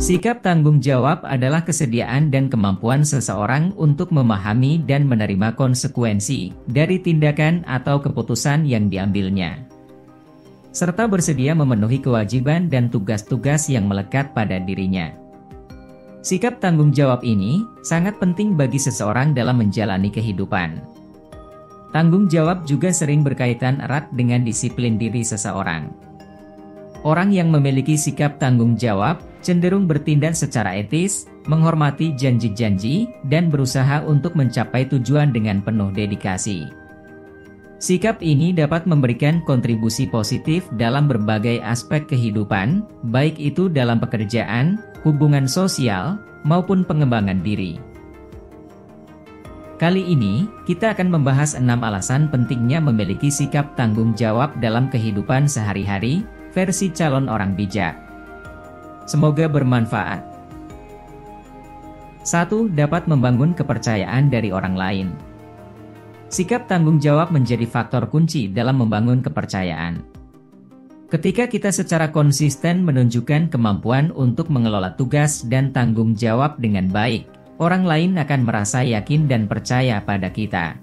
Sikap tanggung jawab adalah kesediaan dan kemampuan seseorang untuk memahami dan menerima konsekuensi dari tindakan atau keputusan yang diambilnya, serta bersedia memenuhi kewajiban dan tugas-tugas yang melekat pada dirinya. Sikap tanggung jawab ini sangat penting bagi seseorang dalam menjalani kehidupan. Tanggung jawab juga sering berkaitan erat dengan disiplin diri seseorang. Orang yang memiliki sikap tanggung jawab cenderung bertindak secara etis, menghormati janji-janji, dan berusaha untuk mencapai tujuan dengan penuh dedikasi. Sikap ini dapat memberikan kontribusi positif dalam berbagai aspek kehidupan, baik itu dalam pekerjaan, hubungan sosial, maupun pengembangan diri. Kali ini, kita akan membahas 6 alasan pentingnya memiliki sikap tanggung jawab dalam kehidupan sehari-hari, versi calon orang bijak. Semoga bermanfaat. 1. Dapat membangun kepercayaan dari orang lain. Sikap tanggung jawab menjadi faktor kunci dalam membangun kepercayaan. Ketika kita secara konsisten menunjukkan kemampuan untuk mengelola tugas dan tanggung jawab dengan baik, orang lain akan merasa yakin dan percaya pada kita.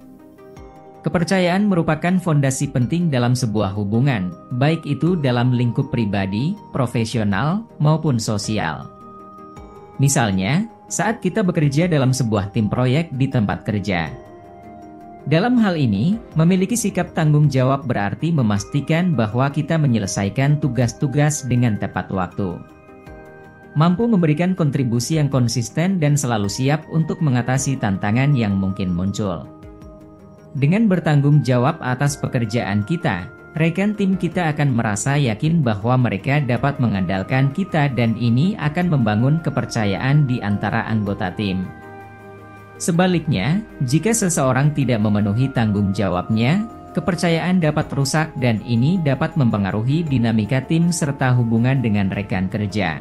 Kepercayaan merupakan fondasi penting dalam sebuah hubungan, baik itu dalam lingkup pribadi, profesional, maupun sosial. Misalnya, saat kita bekerja dalam sebuah tim proyek di tempat kerja. Dalam hal ini, memiliki sikap tanggung jawab berarti memastikan bahwa kita menyelesaikan tugas-tugas dengan tepat waktu. Mampu memberikan kontribusi yang konsisten dan selalu siap untuk mengatasi tantangan yang mungkin muncul. Dengan bertanggung jawab atas pekerjaan kita, rekan tim kita akan merasa yakin bahwa mereka dapat mengandalkan kita dan ini akan membangun kepercayaan di antara anggota tim. Sebaliknya, jika seseorang tidak memenuhi tanggung jawabnya, kepercayaan dapat rusak dan ini dapat mempengaruhi dinamika tim serta hubungan dengan rekan kerja.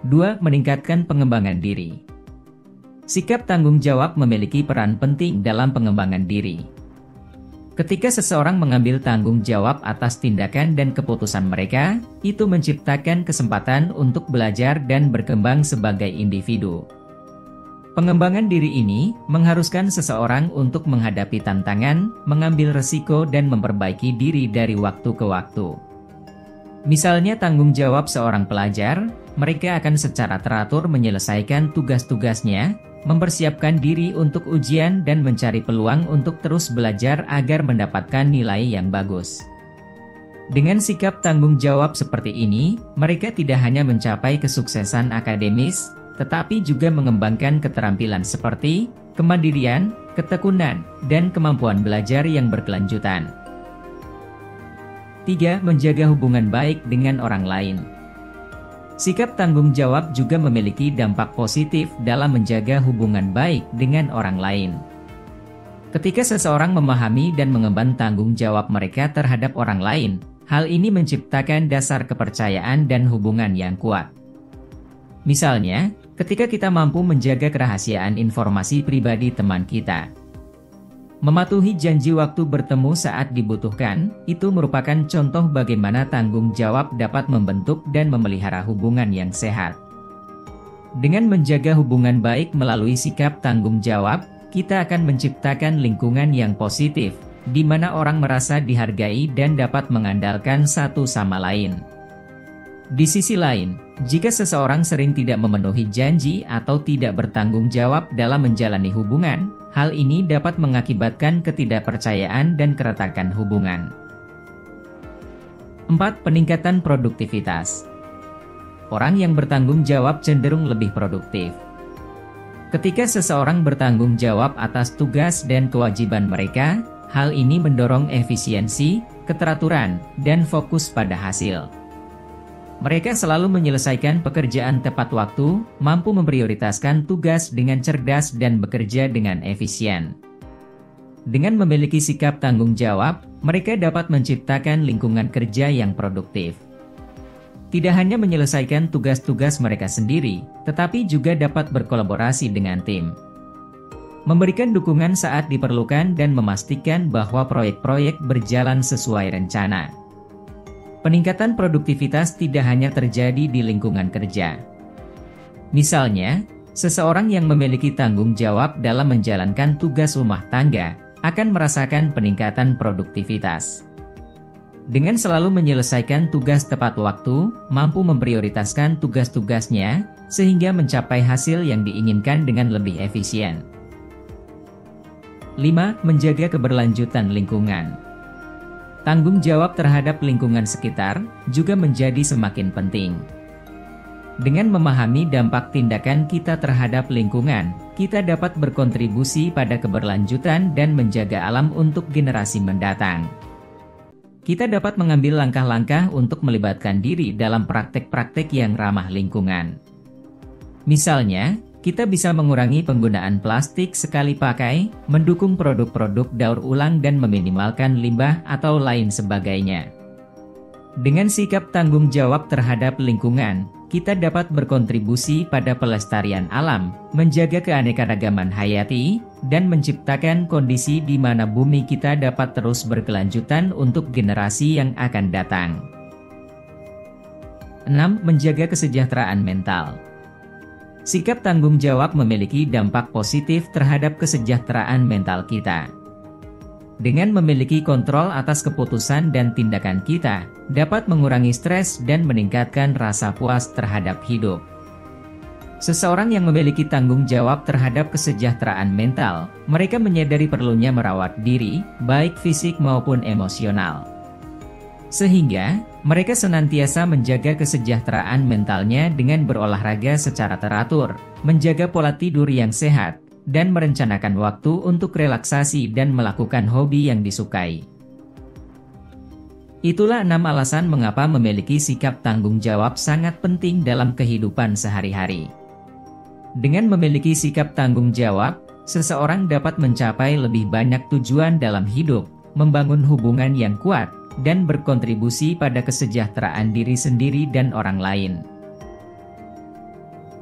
2. Meningkatkan pengembangan diri. Sikap tanggung jawab memiliki peran penting dalam pengembangan diri. Ketika seseorang mengambil tanggung jawab atas tindakan dan keputusan mereka, itu menciptakan kesempatan untuk belajar dan berkembang sebagai individu. Pengembangan diri ini mengharuskan seseorang untuk menghadapi tantangan, mengambil resiko dan memperbaiki diri dari waktu ke waktu. Misalnya tanggung jawab seorang pelajar, mereka akan secara teratur menyelesaikan tugas-tugasnya, mempersiapkan diri untuk ujian dan mencari peluang untuk terus belajar agar mendapatkan nilai yang bagus. Dengan sikap tanggung jawab seperti ini, mereka tidak hanya mencapai kesuksesan akademis, tetapi juga mengembangkan keterampilan seperti kemandirian, ketekunan, dan kemampuan belajar yang berkelanjutan. 3. Menjaga hubungan baik dengan orang lain. Sikap tanggung jawab juga memiliki dampak positif dalam menjaga hubungan baik dengan orang lain. Ketika seseorang memahami dan mengemban tanggung jawab mereka terhadap orang lain, hal ini menciptakan dasar kepercayaan dan hubungan yang kuat. Misalnya, ketika kita mampu menjaga kerahasiaan informasi pribadi teman kita. Mematuhi janji waktu bertemu saat dibutuhkan, itu merupakan contoh bagaimana tanggung jawab dapat membentuk dan memelihara hubungan yang sehat. Dengan menjaga hubungan baik melalui sikap tanggung jawab, kita akan menciptakan lingkungan yang positif, di mana orang merasa dihargai dan dapat mengandalkan satu sama lain. Di sisi lain, jika seseorang sering tidak memenuhi janji atau tidak bertanggung jawab dalam menjalani hubungan, hal ini dapat mengakibatkan ketidakpercayaan dan keretakan hubungan. 4. Peningkatan produktivitas. Orang yang bertanggung jawab cenderung lebih produktif. Ketika seseorang bertanggung jawab atas tugas dan kewajiban mereka, hal ini mendorong efisiensi, keteraturan, dan fokus pada hasil. Mereka selalu menyelesaikan pekerjaan tepat waktu, mampu memprioritaskan tugas dengan cerdas dan bekerja dengan efisien. Dengan memiliki sikap tanggung jawab, mereka dapat menciptakan lingkungan kerja yang produktif. Tidak hanya menyelesaikan tugas-tugas mereka sendiri, tetapi juga dapat berkolaborasi dengan tim. Memberikan dukungan saat diperlukan dan memastikan bahwa proyek-proyek berjalan sesuai rencana. Peningkatan produktivitas tidak hanya terjadi di lingkungan kerja. Misalnya, seseorang yang memiliki tanggung jawab dalam menjalankan tugas rumah tangga akan merasakan peningkatan produktivitas. Dengan selalu menyelesaikan tugas tepat waktu, mampu memprioritaskan tugas-tugasnya, sehingga mencapai hasil yang diinginkan dengan lebih efisien. 5. Menjaga keberlanjutan lingkungan. Tanggung jawab terhadap lingkungan sekitar juga menjadi semakin penting. Dengan memahami dampak tindakan kita terhadap lingkungan, kita dapat berkontribusi pada keberlanjutan dan menjaga alam untuk generasi mendatang. Kita dapat mengambil langkah-langkah untuk melibatkan diri dalam praktek-praktek yang ramah lingkungan. Misalnya, kita bisa mengurangi penggunaan plastik sekali pakai, mendukung produk-produk daur ulang dan meminimalkan limbah atau lain sebagainya. Dengan sikap tanggung jawab terhadap lingkungan, kita dapat berkontribusi pada pelestarian alam, menjaga keanekaragaman hayati, dan menciptakan kondisi di mana bumi kita dapat terus berkelanjutan untuk generasi yang akan datang. 6. Menjaga kesejahteraan mental. Sikap tanggung jawab memiliki dampak positif terhadap kesejahteraan mental kita. Dengan memiliki kontrol atas keputusan dan tindakan kita, dapat mengurangi stres dan meningkatkan rasa puas terhadap hidup. Seseorang yang memiliki tanggung jawab terhadap kesejahteraan mental, mereka menyadari perlunya merawat diri, baik fisik maupun emosional. Sehingga, mereka senantiasa menjaga kesejahteraan mentalnya dengan berolahraga secara teratur, menjaga pola tidur yang sehat, dan merencanakan waktu untuk relaksasi dan melakukan hobi yang disukai. Itulah 6 alasan mengapa memiliki sikap tanggung jawab sangat penting dalam kehidupan sehari-hari. Dengan memiliki sikap tanggung jawab, seseorang dapat mencapai lebih banyak tujuan dalam hidup, membangun hubungan yang kuat, dan berkontribusi pada kesejahteraan diri sendiri dan orang lain.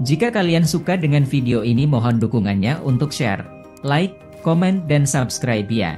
Jika kalian suka dengan video ini, mohon dukungannya untuk share, like, komen, dan subscribe ya.